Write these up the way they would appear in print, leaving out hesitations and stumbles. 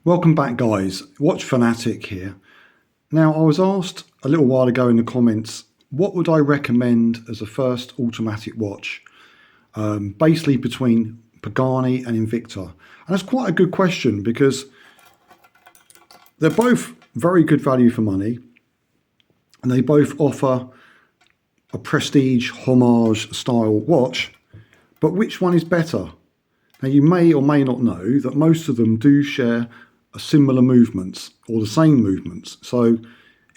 Welcome back, guys. Watch Fanatic here. Now, I was asked a little while ago in the comments, what would I recommend as a first automatic watch? Basically between Pagani and Invicta. And that's quite a good question because they're both very good value for money and they both offer a prestige homage style watch. But which one is better? Now, you may or may not know that most of them do share similar movements or the same movements. So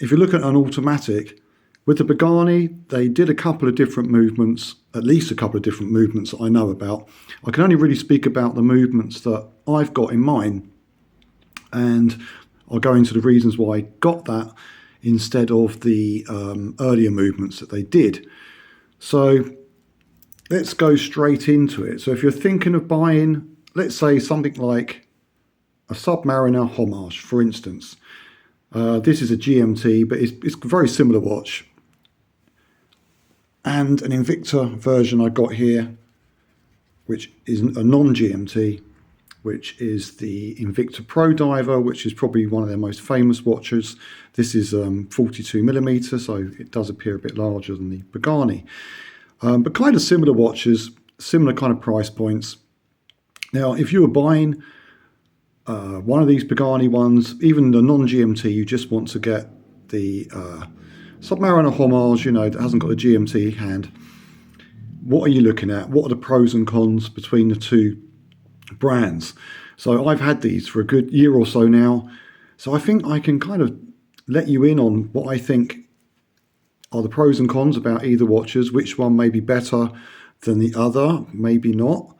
if you look at an automatic, with the Pagani, they did a couple of different movements, at least a couple of different movements that I know about. I can only really speak about the movements that I've got in mine, and I'll go into the reasons why I got that instead of the earlier movements that they did. So let's go straight into it. So if you're thinking of buying, let's say something like a Submariner homage, for instance. This is a GMT, but it's a very similar watch. And an Invicta version I got here, which is a non-GMT, which is the Invicta Pro Diver, which is probably one of their most famous watches. This is 42mm, so it does appear a bit larger than the Pagani. But kind of similar watches, similar kind of price points. Now, if you were buying one of these Pagani ones, even the non-GMT, you just want to get the Submariner homage, that hasn't got a GMT hand. What are you looking at? What are the pros and cons between the two brands? So I've had these for a good year or so now. So I think I can kind of let you in on what I think are the pros and cons about either watches, which one may be better than the other, maybe not.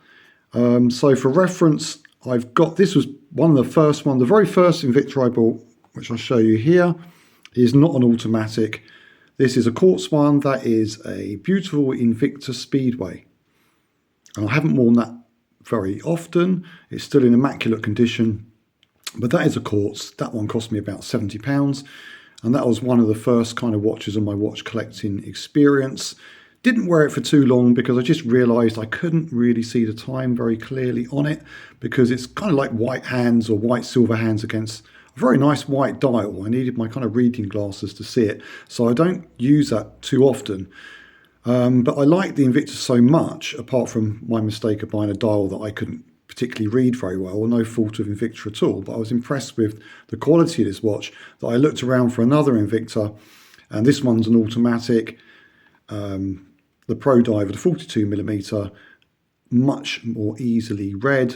So for reference, I've got, this was one of the first one, the very first Invicta I bought, which I'll show you here, is not an automatic. This is a quartz one that is a beautiful Invicta Speedway. And I haven't worn that very often. It's still in immaculate condition, but that is a quartz. That one cost me about £70. And that was one of the first kind of watches in my watch collecting experience. Didn't wear it for too long because I just realised I couldn't really see the time very clearly on it because it's kind of like white hands or white silver hands against a very nice white dial. I needed my kind of reading glasses to see it, so I don't use that too often. But I like the Invicta so much, apart from my mistake of buying a dial that I couldn't particularly read very well, no fault of Invicta at all, but I was impressed with the quality of this watch that I looked around for another Invicta, and this one's an automatic. The Pro Diver, the 42mm, much more easily read,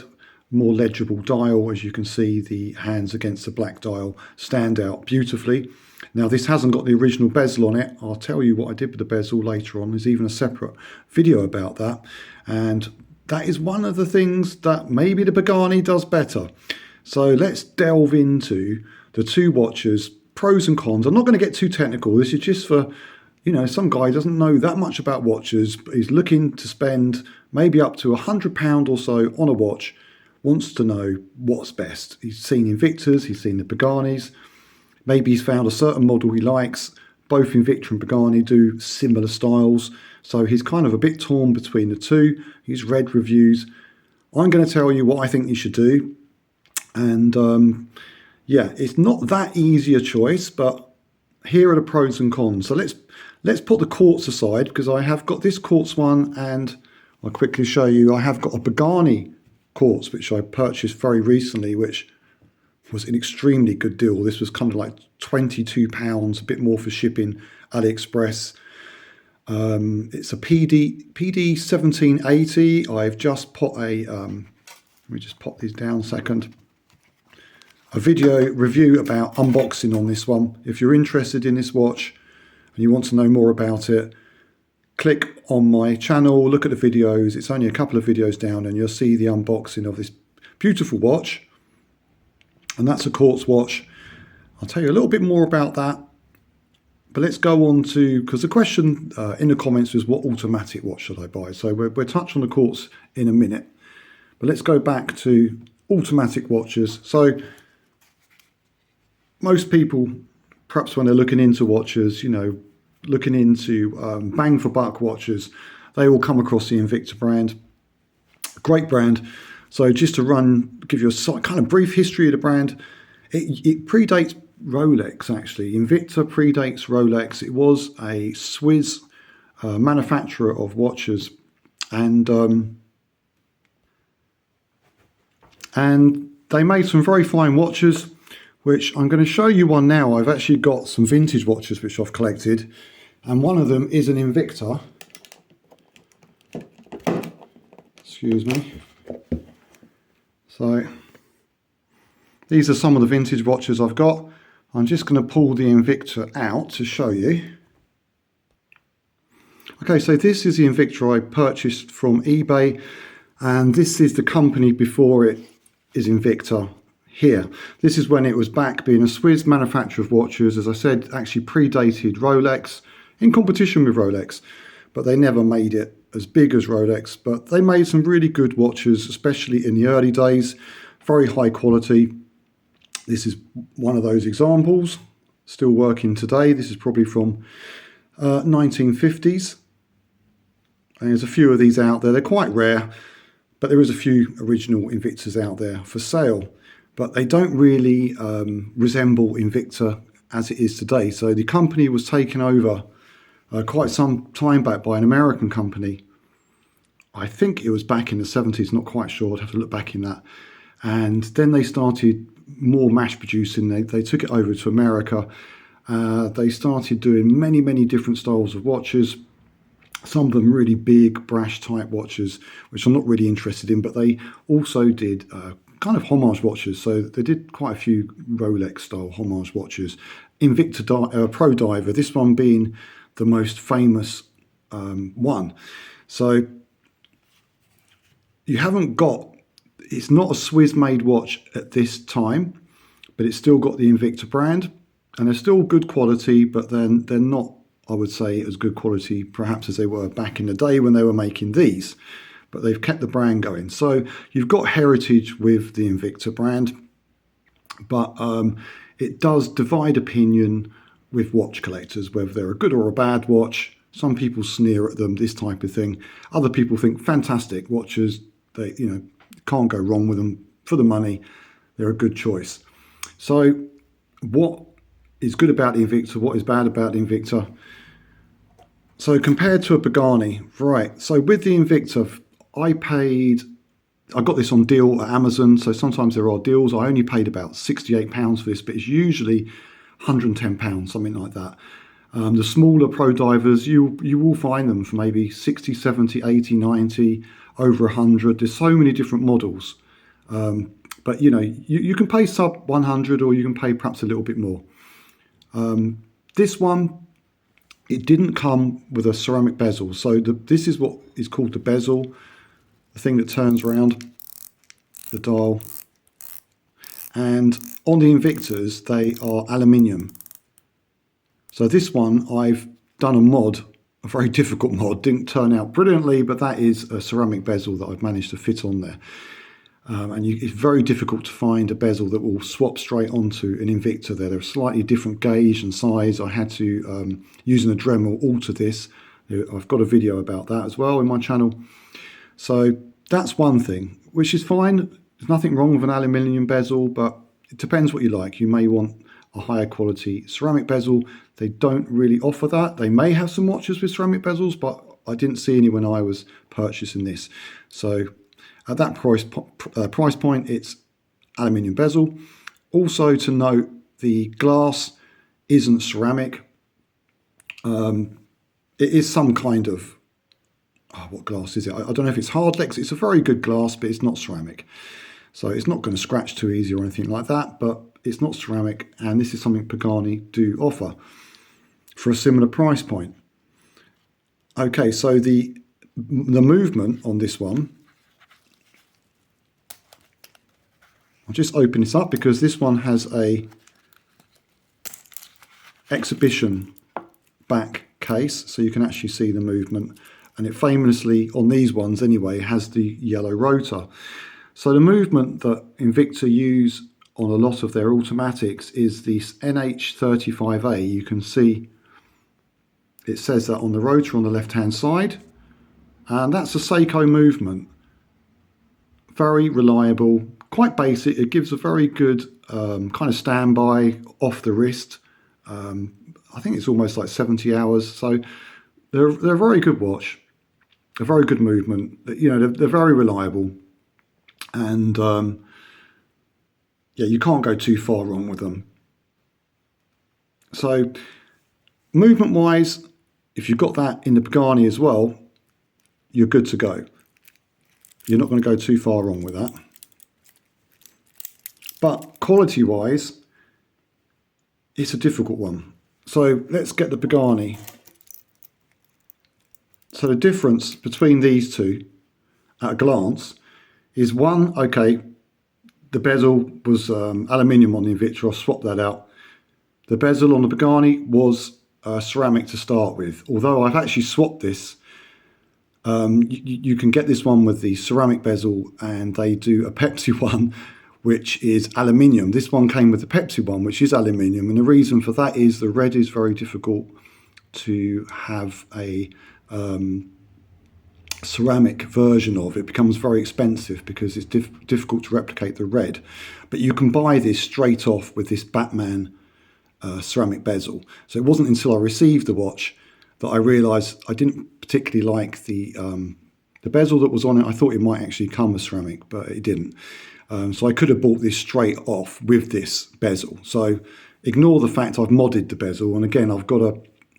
more legible dial. As you can see, the hands against the black dial stand out beautifully. Now, this hasn't got the original bezel on it. I'll tell you what I did with the bezel later on. There's even a separate video about that. And that is one of the things that maybe the Pagani does better. So let's delve into the two watches, pros and cons. I'm not going to get too technical. This is just for, some guy doesn't know that much about watches, but he's looking to spend maybe up to £100 or so on a watch, wants to know what's best. He's seen Invictas, he's seen the Paganis, maybe he's found a certain model he likes. Both Invicta and Pagani do similar styles, so he's kind of a bit torn between the two. He's read reviews. I'm going to tell you what I think you should do, and yeah, it's not that easy a choice, but here are the pros and cons. So let's put the quartz aside because I have got this quartz one, and I'll quickly show you. I have got a Pagani quartz which I purchased very recently, which was an extremely good deal. This was kind of like £22, a bit more for shipping, AliExpress. It's a PD 1780. I've just put a let me just pop these down a second. A video review about unboxing on this one. If you're interested in this watch and you want to know more about it, click on my channel, look at the videos. It's only a couple of videos down and you'll see the unboxing of this beautiful watch. And that's a quartz watch. I'll tell you a little bit more about that. But let's go on to, because the question in the comments was, what automatic watch should I buy? So we'll touch on the quartz in a minute. But let's go back to automatic watches. So most people, perhaps when they're looking into watches, looking into bang for buck watches, they all come across the Invicta brand. Great brand. So just to give you a kind of brief history of the brand, it predates Rolex actually. Invicta predates Rolex. It was a Swiss manufacturer of watches, and they made some very fine watches, which I'm going to show you one now. I've actually got some vintage watches which I've collected, and one of them is an Invicta. Excuse me. So these are some of the vintage watches I've got. I'm just going to pull the Invicta out to show you. Okay, so this is the Invicta I purchased from eBay, and this is the company before it is Invicta here. This is when it was back being a Swiss manufacturer of watches. As I said, actually predated Rolex, in competition with Rolex, but they never made it as big as Rolex. But they made some really good watches, especially in the early days, very high quality. This is one of those examples, still working today. This is probably from 1950s. And there's a few of these out there. They're quite rare, but there is a few original Invictas out there for sale. But they don't really resemble Invicta as it is today. So the company was taken over quite some time back by an American company. I think it was back in the 70s, not quite sure. I'd have to look back in that. And then they started more mass producing. They took it over to America. They started doing many, many different styles of watches. Some of them really big, brash type watches, which I'm not really interested in, but they also did kind of homage watches. So they did quite a few Rolex style homage watches. Invicta Pro Diver, this one being the most famous one. So you haven't got, it's not a Swiss made watch at this time, but it's still got the Invicta brand, and they're still good quality, but then they're not, I would say, as good quality perhaps as they were back in the day when they were making these, but they've kept the brand going. So you've got heritage with the Invicta brand, but it does divide opinion with watch collectors, whether they're a good or a bad watch. Some people sneer at them, this type of thing. Other people think fantastic watches, they, you know, can't go wrong with them for the money. They're a good choice. So what is good about the Invicta? What is bad about the Invicta? So compared to a Pagani, right. So with the Invicta, I got this on deal at Amazon. So sometimes there are deals. I only paid about £68 for this, but it's usually £110, something like that. The smaller Pro Divers, you will find them for maybe 60, 70, 80, 90, over 100. There's so many different models. But you know, you can pay sub 100, or you can pay perhaps a little bit more. This one, it didn't come with a ceramic bezel. So this is what is called the bezel, the thing that turns around the dial. And on the Invictas, they are aluminium. So this one, I've done a mod, a very difficult mod, didn't turn out brilliantly, but that is a ceramic bezel that I've managed to fit on there. It's very difficult to find a bezel that will swap straight onto an Invicta there. They're a slightly different gauge and size. I had to, using a Dremel, alter this. I've got a video about that as well in my channel. So that's one thing, which is fine. There's nothing wrong with an aluminium bezel, but it depends what you like. You may want a higher quality ceramic bezel. They don't really offer that. They may have some watches with ceramic bezels, but I didn't see any when I was purchasing this. So at that price point, it's aluminium bezel. Also to note, the glass isn't ceramic. It is some kind of, what glass is it? I don't know if it's Hardlex. It's a very good glass, but it's not ceramic. So it's not going to scratch too easy or anything like that, but it's not ceramic, and this is something Pagani do offer for a similar price point. Okay, so the movement on this one, I'll just open this up because this one has a exhibition back case, so you can actually see the movement, and it famously, on these ones anyway, has the yellow rotor. So the movement that Invicta use on a lot of their automatics is this NH35A. You can see it says that on the rotor on the left hand side, and that's a Seiko movement very reliable, quite basic. It gives a very good kind of standby off the wrist. I think it's almost like 70 hours. So they're a very good watch, a very good movement. You know, they're very reliable, and yeah, you can't go too far wrong with them. So movement wise, if you've got that in the Pagani as well, you're good to go. You're not going to go too far wrong with that. But quality wise, it's a difficult one. So let's get the Pagani. So the difference between these two at a glance is one, okay, the bezel was aluminium on the Invicta. I swapped that out. The bezel on the Pagani was ceramic to start with, although I've actually swapped this. You can get this one with the ceramic bezel, and they do a Pepsi one which is aluminium. This one came with the Pepsi one, which is aluminium, and the reason for that is the red is very difficult to have a ceramic version of. It becomes very expensive because it's difficult to replicate the red, but you can buy this straight off with this Batman ceramic bezel. So it wasn't until I received the watch that I realised I didn't particularly like the bezel that was on it. I thought it might actually come with ceramic, but it didn't. So I could have bought this straight off with this bezel. So ignore the fact I've modded the bezel, and again I've got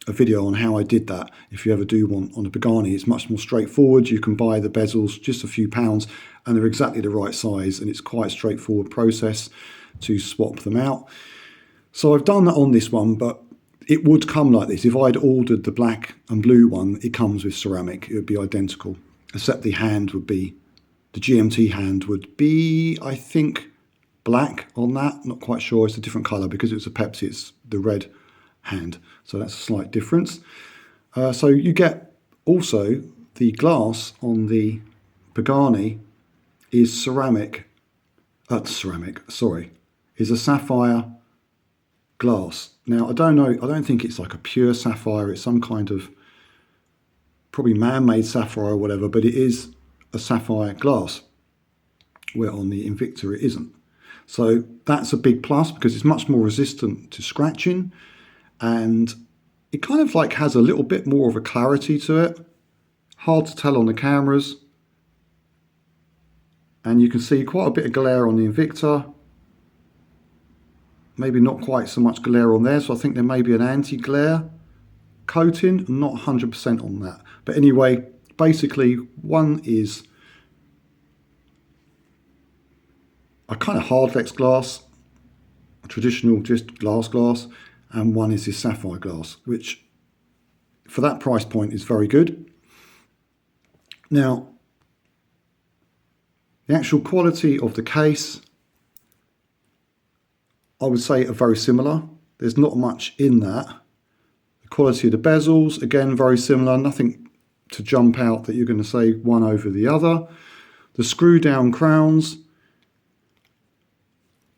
a video on how I did that. If you ever do want on a Pagani, it's much more straightforward. You can buy the bezels just a few pounds and they're exactly the right size, and it's quite a straightforward process to swap them out. So I've done that on this one, but it would come like this. If I'd ordered the black and blue one, it comes with ceramic. It would be identical, except the hand would be, the GMT hand would be, I think, black on that. Not quite sure. It's a different colour because it's a Pepsi. It's the red hand. So that's a slight difference. So you get also the glass on the Pagani is ceramic. Is a sapphire glass. Now I don't know. I don't think it's like a pure sapphire. It's some kind of probably man-made sapphire or whatever. But it is a sapphire glass, where on the Invicta it isn't. So that's a big plus because it's much more resistant to scratching, and it kind of like has a little bit more of a clarity to it. Hard to tell on the cameras, and you can see quite a bit of glare on the Invicta. Maybe not quite so much glare on there, so I think there may be an anti-glare coating. I'm not 100% on that, but anyway, basically one is a kind of hardlex glass, a traditional just glass, and one is this sapphire glass, which for that price point is very good. Now, the actual quality of the case, I would say are very similar. There's not much in that. The quality of the bezels, again, very similar. Nothing to jump out that you're going to say one over the other. The screw down crowns,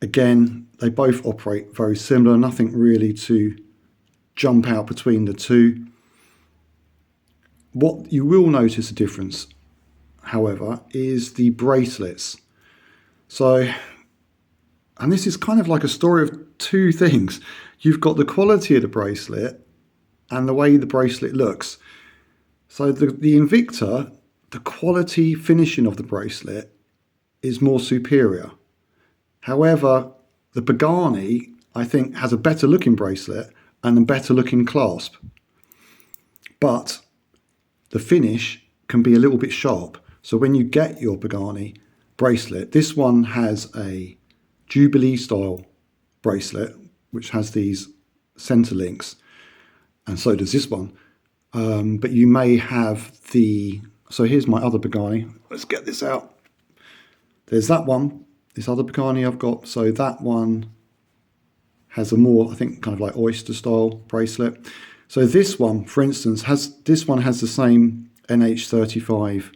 again, they both operate very similar. Nothing really to jump out between the two. What you will notice a difference, however, is the bracelets. So, and this is kind of like a story of two things. You've got the quality of the bracelet and the way the bracelet looks. So the Invicta, the quality finishing of the bracelet is more superior. However, the Pagani, I think, has a better looking bracelet and a better looking clasp. But the finish can be a little bit sharp. So when you get your Pagani bracelet, this one has a Jubilee style bracelet, which has these center links, and so does this one. But you may have the, so here's my other Pagani. Let's get this out. There's that one, this other Pagani I've got. So that one has a more, I think, kind of like oyster style bracelet. So this one, for instance, has the same NH35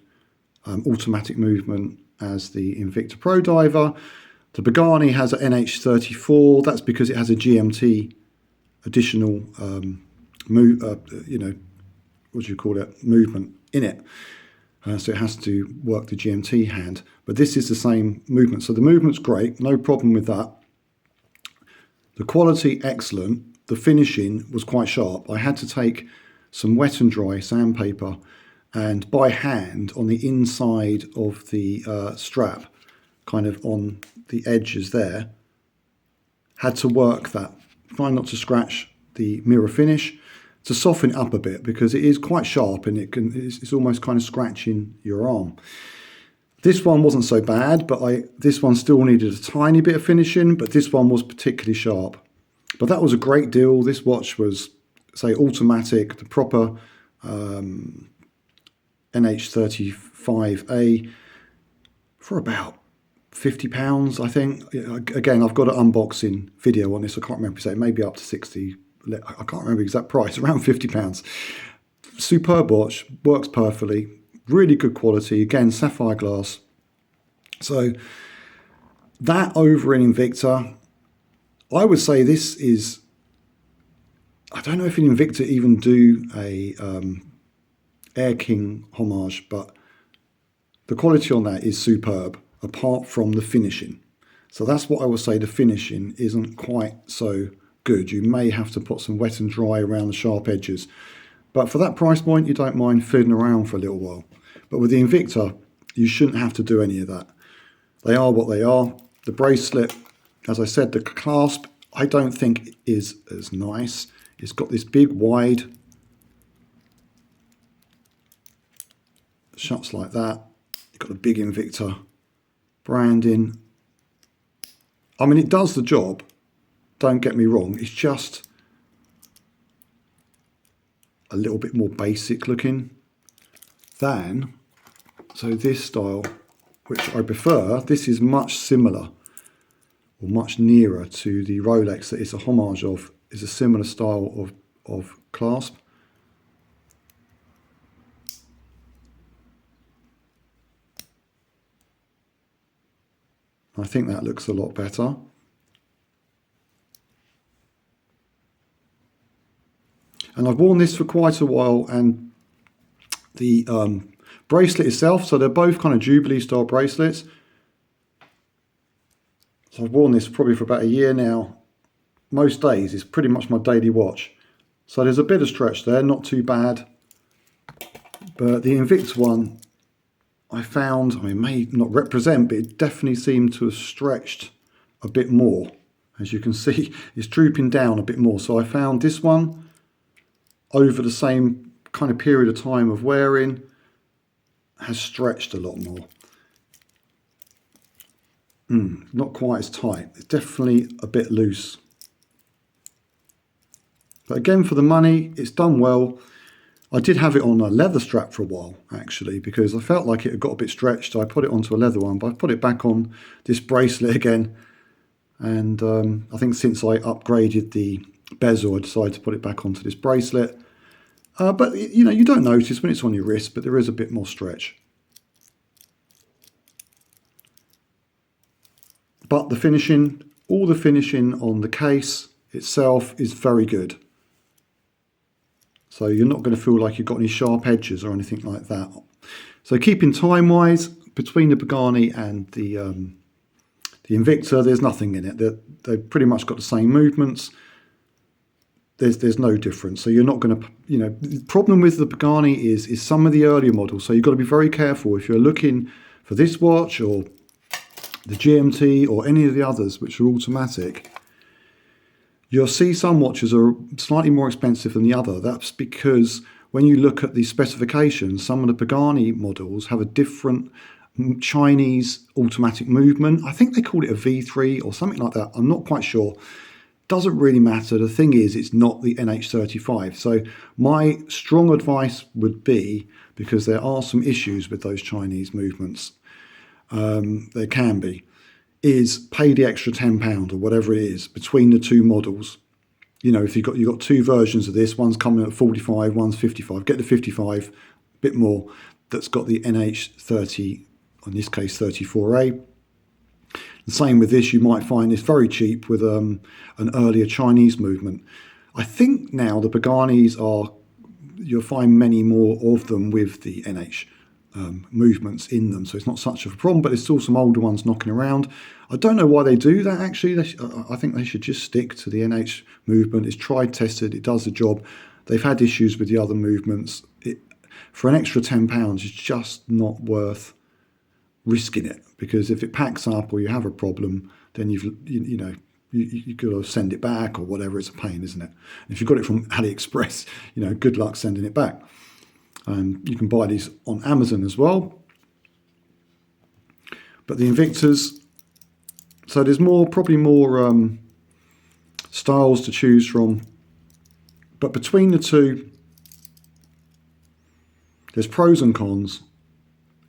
automatic movement as the Invicta Pro Diver. The Pagani has an NH34. That's because it has a GMT additional what do you call it, movement in it. so it has to work the GMT hand. But this is the same movement. So the movement's great, no problem with that. The quality, excellent. The finishing was quite sharp. I had to take some wet and dry sandpaper and by hand on the inside of the strap, kind of on the edges there, had to work that, trying not to scratch the mirror finish, to soften it up a bit because it is quite sharp and it's almost kind of scratching your arm. This one wasn't so bad, but this one still needed a tiny bit of finishing, but this one was particularly sharp. But that was a great deal. This watch was, say, automatic, the proper NH35A for about £50, I think. Again, I've got an unboxing video on this. I can't remember, say maybe up to 60. I can't remember the exact price, around £50. Superb watch, works perfectly, really good quality. Again, sapphire glass. So that over in Invicta, I would say this is, I don't know if in Invicta even do a Air King homage, but the quality on that is superb, apart from the finishing. So that's what I would say, the finishing isn't quite so good. You may have to put some wet and dry around the sharp edges. But for that price point, you don't mind fiddling around for a little while. But with the Invicta, you shouldn't have to do any of that. They are what they are. The bracelet, as I said, the clasp, I don't think is as nice. It's got this big, wide, shuts like that. You've got the big Invicta branding. I mean, it does the job. Don't get me wrong. It's just a little bit more basic looking than, so this style, which I prefer, this is much similar or much nearer to the Rolex that it's a homage of, is a similar style of clasp. I think that looks a lot better. And I've worn this for quite a while, and the bracelet itself, so they're both kind of Jubilee style bracelets. So I've worn this probably for about a year now. Most days it's pretty much my daily watch. So there's a bit of stretch there, not too bad. But the Invicta one, I found, I mean, may not represent, but it definitely seemed to have stretched a bit more. As you can see, it's drooping down a bit more. So I found this one, over the same kind of period of time of wearing, has stretched a lot more. Not quite as tight. It's definitely a bit loose. But again, for the money, it's done well. I did have it on a leather strap for a while, actually, because I felt like it had got a bit stretched. So I put it onto a leather one, but I put it back on this bracelet again. And I think since I upgraded the bezel, I decided to put it back onto this bracelet. But, you know, you don't notice when it's on your wrist, but there is a bit more stretch. But the finishing, all the finishing on the case itself is very good. So you're not going to feel like you've got any sharp edges or anything like that. So keeping time-wise, between the Pagani and the Invicta, there's nothing in it. They've pretty much got the same movements. There's no difference. So you're not going to, you know, the problem with the Pagani is some of the earlier models. So you've got to be very careful if you're looking for this watch or the GMT or any of the others which are automatic. You'll see some watches are slightly more expensive than the other. That's because when you look at the specifications, some of the Pagani models have a different Chinese automatic movement. I think they call it a V3 or something like that. I'm not quite sure. Doesn't really matter. The thing is, it's not the NH35. So my strong advice would be, because there are some issues with those Chinese movements, there can be, is pay the extra £10 or whatever it is between the two models. You know, if you've got two versions of this, one's coming at 45, one's 55. Get the 55, a bit more, that's got the NH30, in this case 34A. The same with this, you might find this very cheap with an earlier Chinese movement. I think now the Paganis are, you'll find many more of them with the NH movements in them, so it's not such a problem, but there's still some older ones knocking around. I don't know why they do that, actually. I think they should just stick to the NH movement. It's tried, tested, it does the job. They've had issues with the other movements. For an extra £10, it's just not worth risking it, because if it packs up or you have a problem, then you've got to send it back or whatever. It's a pain, isn't it? And if you've got it from AliExpress, good luck sending it back. You can buy these on Amazon as well. But the Invictas, so there's probably more styles to choose from. But between the two, there's pros and cons.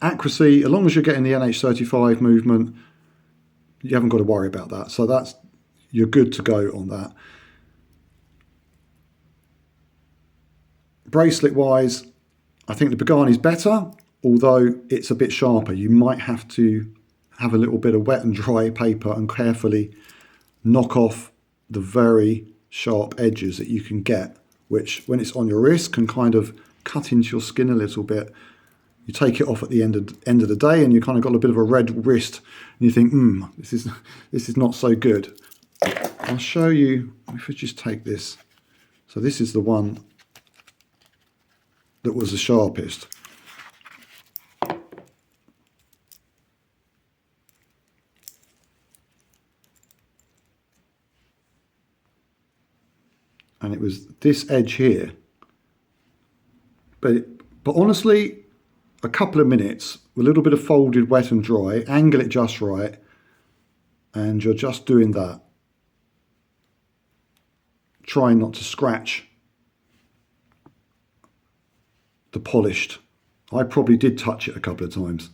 Accuracy, as long as you're getting the NH35 movement, you haven't got to worry about that. So you're good to go on that. Bracelet wise, I think the Pagani's better, although it's a bit sharper. You might have to have a little bit of wet and dry paper and carefully knock off the very sharp edges that you can get, which when it's on your wrist can kind of cut into your skin a little bit. You take it off at the end of the day and you kind of got a bit of a red wrist and you think, this is not so good. I'll show you, if we just take this. So this is the one that was the sharpest. And it was this edge here. But honestly, a couple of minutes, a little bit of folded wet and dry, angle it just right, and you're just doing that. Trying not to scratch the polished. I probably did touch it a couple of times.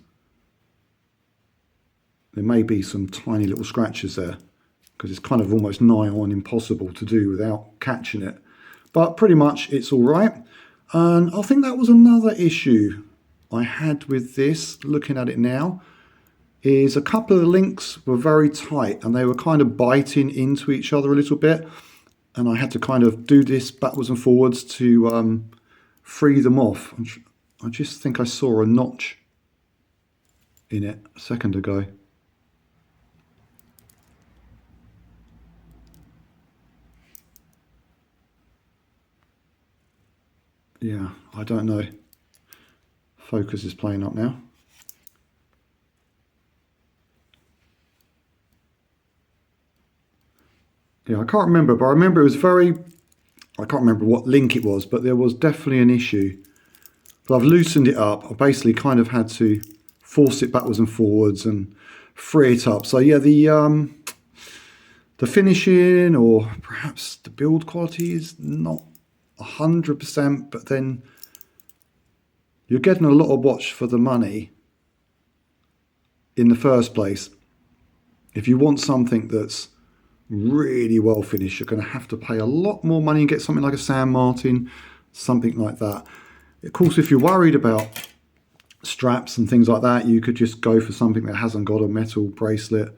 There may be some tiny little scratches there, because it's kind of almost nigh on impossible to do without catching it. But pretty much it's all right. And I think that was another issue I had with this, looking at it now, is a couple of the links were very tight and they were kind of biting into each other a little bit. And I had to kind of do this backwards and forwards to free them off. I just think I saw a notch in it a second ago. Yeah, I don't know. Focus is playing up now. Yeah, I can't remember, but I remember it was I can't remember what link it was, but there was definitely an issue. But I've loosened it up. I basically kind of had to force it backwards and forwards and free it up. So yeah, the finishing or perhaps the build quality is not 100%, but then you're getting a lot of watch for the money in the first place. If you want something that's really well finished, you're going to have to pay a lot more money and get something like a San Martin, something like that. Of course, if you're worried about straps and things like that, you could just go for something that hasn't got a metal bracelet.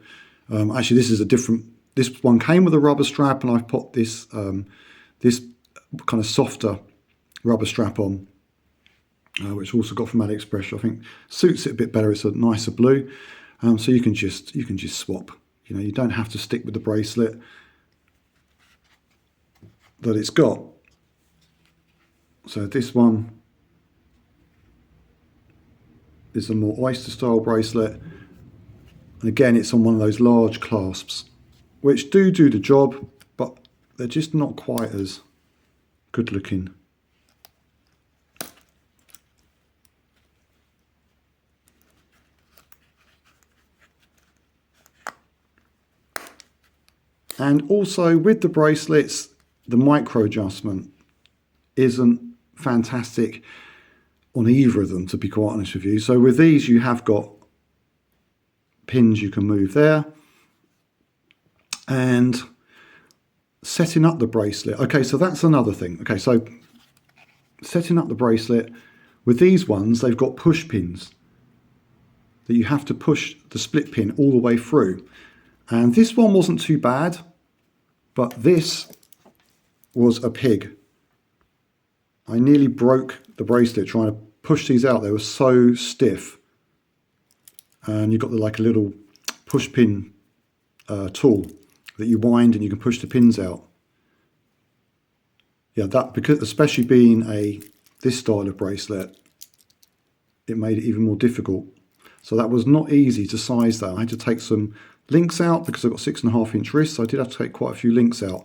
Actually, this is a different. This one came with a rubber strap, and I've put this this kind of softer rubber strap on, which also got from AliExpress. I think suits it a bit better. It's a nicer blue, so you can just swap. You don't have to stick with the bracelet that it's got. So this one is a more oyster style bracelet. And again, it's on one of those large clasps, which do the job, but they're just not quite as good looking. And also with the bracelets, the micro adjustment isn't fantastic on either of them, to be quite honest with you. So with these, you have got pins you can move there. And setting up the bracelet. Okay, so that's another thing. Okay, so setting up the bracelet, with these ones, they've got push pins that you have to push the split pin all the way through. And this one wasn't too bad, but this was a pig. I nearly broke the bracelet trying to push these out, they were so stiff. And you've got like a little push pin tool that you wind and you can push the pins out. Yeah, that, because especially being this style of bracelet, it made it even more difficult. So that was not easy to size that. I had to take some links out because I've got 6.5-inch wrists. So I did have to take quite a few links out.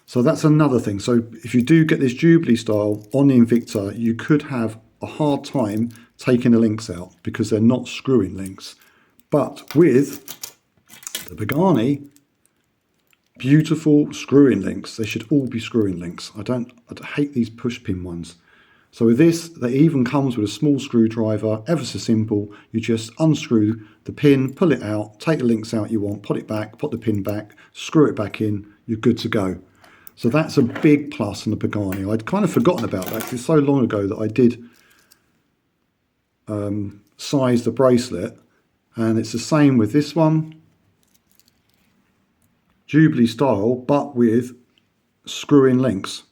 So that's another thing. So if you do get this Jubilee style on the Invicta, you could have a hard time taking the links out because they're not screw-in links. But with the Pagani, beautiful screw-in links. They should all be screw-in links. I hate these push pin ones. So with this, they even comes with a small screwdriver, ever so simple. You just unscrew the pin, pull it out, take the links out you want, put it back, put the pin back, screw it back in, you're good to go. So that's a big plus on the Pagani. I'd kind of forgotten about that because it's so long ago that I did size the bracelet. And it's the same with this one. Jubilee style, but with screw-in links,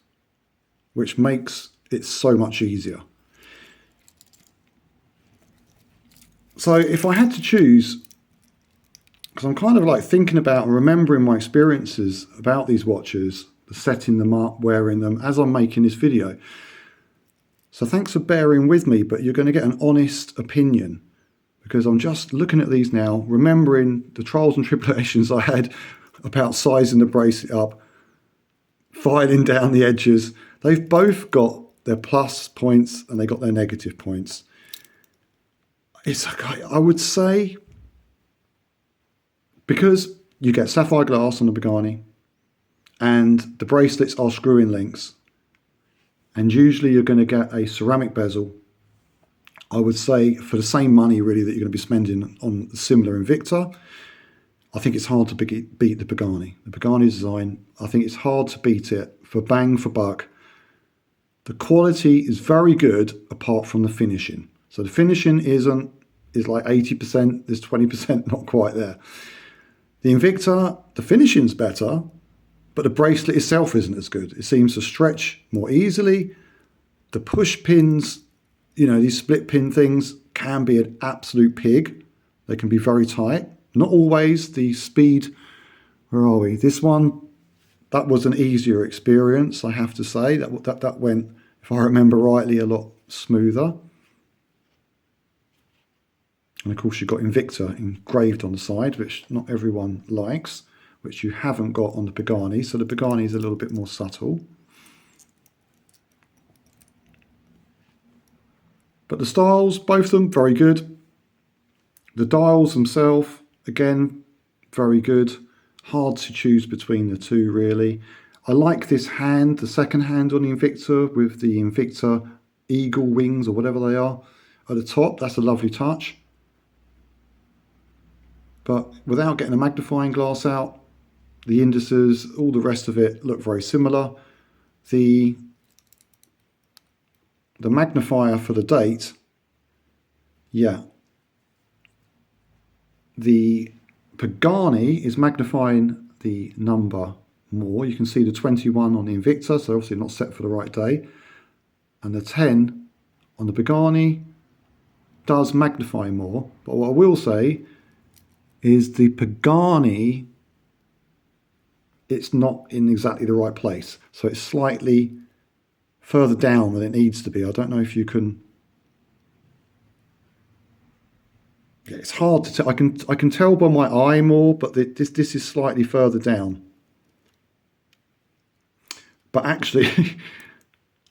which makes it so much easier. So if I had to choose, because I'm kind of like thinking about and remembering my experiences about these watches, setting them up, wearing them as I'm making this video. So thanks for bearing with me, but you're going to get an honest opinion because I'm just looking at these now, remembering the trials and tribulations I had about sizing the bracelet up, filing down the edges. They've both got their plus points and they got their negative points. It's okay, I would say, because you get sapphire glass on the Pagani and the bracelets are screw-in links, and usually you're going to get a ceramic bezel. I would say for the same money really that you're going to be spending on the similar Invicta, I think it's hard to beat the Pagani. The Pagani design, I think it's hard to beat it for bang for buck. The quality is very good apart from the finishing. So the finishing is like 80%, there's 20% not quite there. The Invicta, the finishing's better, but the bracelet itself isn't as good. It seems to stretch more easily. The push pins, you know, these split pin things can be an absolute pig. They can be very tight. Not always. The speed, where are we? This one, that was an easier experience, I have to say. That went, if I remember rightly, a lot smoother. And of course you've got Invicta engraved on the side, which not everyone likes, which you haven't got on the Pagani. So the Pagani is a little bit more subtle. But the styles, both of them, very good. The dials themselves, again, very good. Hard to choose between the two, really. I like this hand, the second hand on the Invicta with the Invicta eagle wings or whatever they are at the top. That's a lovely touch. But without getting a magnifying glass out, the indices, all the rest of it look very similar. The magnifier for the date, yeah. The Pagani is magnifying the number more. You can see the 21 on the Invicta, so obviously not set for the right day. And the 10 on the Pagani does magnify more. But what I will say is the Pagani, it's not in exactly the right place. So it's slightly further down than it needs to be. I don't know if you can... Yeah, it's hard to tell. I can tell by my eye more, but this is slightly further down. But actually,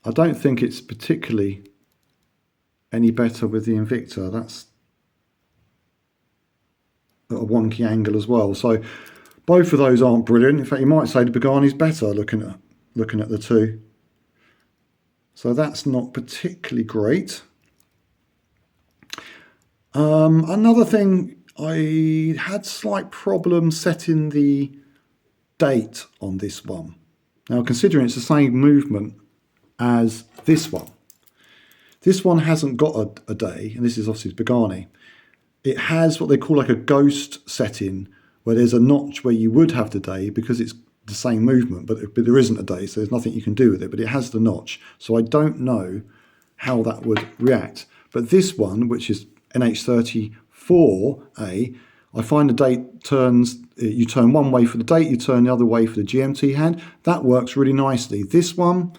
I don't think it's particularly any better with the Invicta. That's at a wonky angle as well. So both of those aren't brilliant. In fact, you might say the Pagani's better looking at the two. So that's not particularly great. Another thing, I had slight problems setting the date on this one. Now, considering it's the same movement as this one hasn't got a day, and this is obviously the Pagani. It has what they call like a ghost setting, where there's a notch where you would have the day because it's the same movement, but there isn't a day, so there's nothing you can do with it, but it has the notch. So I don't know how that would react. But this one, which is NH34A, I find the date turns, you turn one way for the date, you turn the other way for the GMT hand. That works really nicely. This one,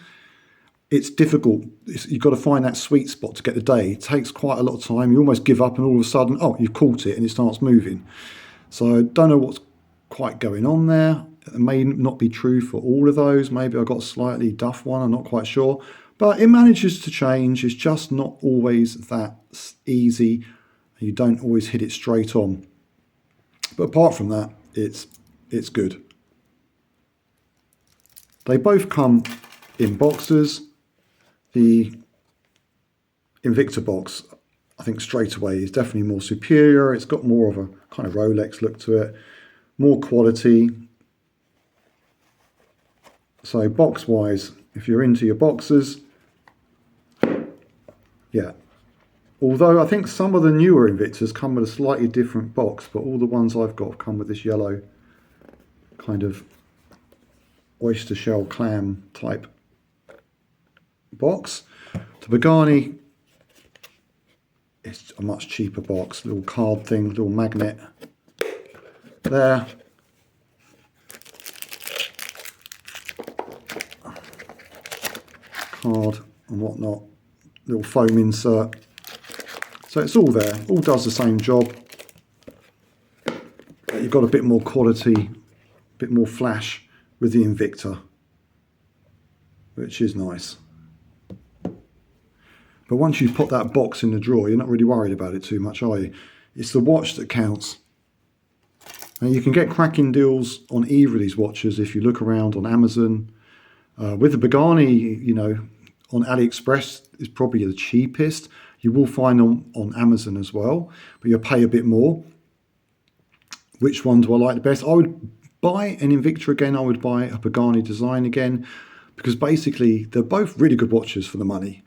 it's difficult. You've got to find that sweet spot to get the day. It takes quite a lot of time. You almost give up and all of a sudden, oh, you've caught it and it starts moving. So I don't know what's quite going on there. It may not be true for all of those. Maybe I got a slightly duff one, I'm not quite sure. But it manages to change. It's just not always that easy. You don't always hit it straight on. But apart from that, it's good. They both come in boxes. The Invicta box, I think straight away, is definitely more superior. It's got more of a kind of Rolex look to it, more quality. So box-wise, if you're into your boxes, yeah. Although I think some of the newer Invictas come with a slightly different box, but all the ones I've got come with this yellow kind of oyster shell clam type box. The Pagani, it's a much cheaper box, little card thing, little magnet there. Card and whatnot, little foam insert. So it's all there, all does the same job. You've got a bit more quality, a bit more flash with the Invicta, which is nice. But once you put that box in the drawer, you're not really worried about it too much, are you? It's the watch that counts. And you can get cracking deals on either of these watches if you look around on Amazon. With the Pagani, you know, on AliExpress is probably the cheapest. You will find on Amazon as well, but you'll pay a bit more. Which one do I like the best? I would buy an Invicta again. I would buy a Pagani Design again, because basically they're both really good watches for the money.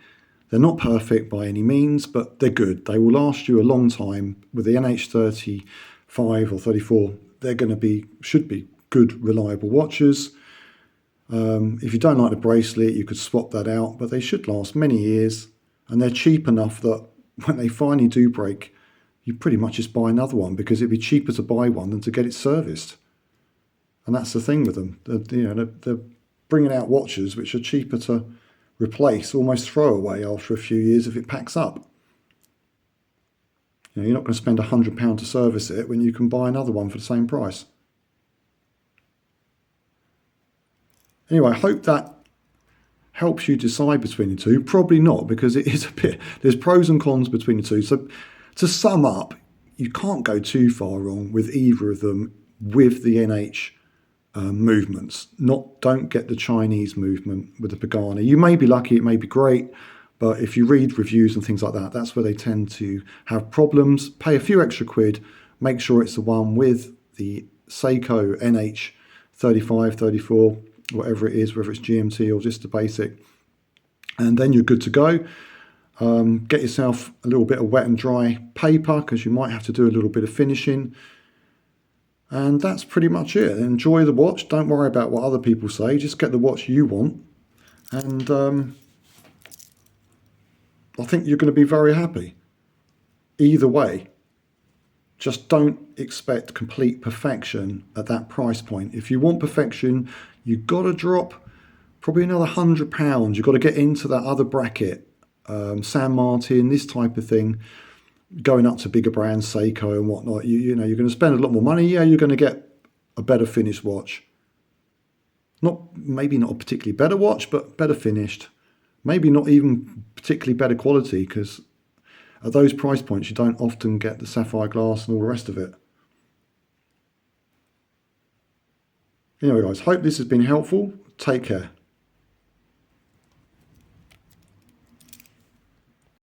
They're not perfect by any means, but they're good. They will last you a long time. With the NH35 or 34, they're going to be, should be good, reliable watches. If you don't like the bracelet, you could swap that out, but they should last many years, and they're cheap enough that when they finally do break, you pretty much just buy another one, because it'd be cheaper to buy one than to get it serviced. And that's the thing with them. They're bringing out watches which are cheaper to replace, almost throw away after a few years if it packs up. You know, you're not going to spend £100 to service it when you can buy another one for the same price. Anyway, I hope that helps you decide between the two. Probably not, because it is a bit, there's pros and cons between the two. So to sum up, you can't go too far wrong with either of them with the NH movements. Don't get the Chinese movement with the Pagani. You may be lucky, it may be great, but if you read reviews and things like that, that's where they tend to have problems. Pay a few extra quid, make sure it's the one with the Seiko NH 35, 34, whatever it is, whether it's GMT or just the basic, and then you're good to go. Get yourself a little bit of wet and dry paper, because you might have to do a little bit of finishing. And that's pretty much it. Enjoy the watch. Don't worry about what other people say. Just get the watch you want. And I think you're going to be very happy. Either way, just don't expect complete perfection at that price point. If you want perfection, you've got to drop probably another £100. You've got to get into that other bracket. San Martin, this type of thing. Going up to bigger brands, Seiko and whatnot, you know, you're going to spend a lot more money. Yeah, you're going to get a better finished watch. Maybe not a particularly better watch, but better finished. Maybe not even particularly better quality, because at those price points, you don't often get the sapphire glass and all the rest of it. Anyway, guys, hope this has been helpful. Take care.